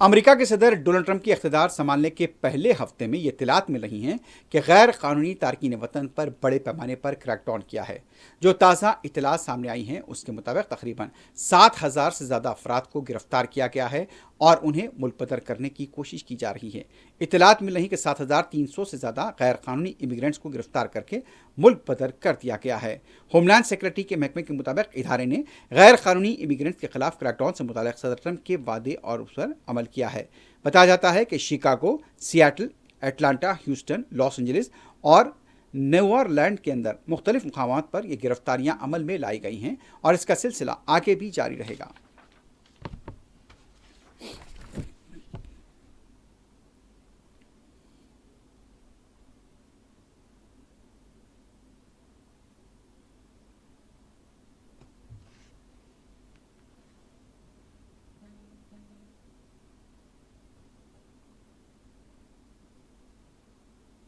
امریکہ کے صدر Donald Trump کی اقتدار سنبھالنے کے پہلے ہفتے میں یہ اطلاعات مل رہی ہیں کہ غیر قانونی تارکین وطن پر بڑے پیمانے پر کریک ڈاؤن کیا ہے۔ جو تازہ اطلاعات سامنے آئی ہیں اس کے مطابق تقریباً 7,000 سے زیادہ افراد کو گرفتار کیا گیا ہے اور انہیں ملک بدر کرنے کی کوشش کی جا رہی ہے۔ اطلاعات مل رہی کہ 7,300 سے زیادہ غیر قانونی امیگرینٹس کو گرفتار کر کے ملک بدر کر دیا گیا ہے۔ ہوم لینڈ سیکرٹری کے محکمے کے مطابق ادارے نے غیر قانونی امیگرینٹس کے خلاف کریک ڈاؤن سے متعلق صدر ٹرمپ کے وعدے اور اس پر عمل کیا ہے۔ بتایا جاتا ہے کہ Chicago, Seattle, Atlanta, Houston, Los Angeles اور نیو اورلینڈ کے اندر مختلف مقامات پر یہ گرفتاریاں عمل میں لائی گئی ہیں اور اس کا سلسلہ آگے بھی جاری رہے گا۔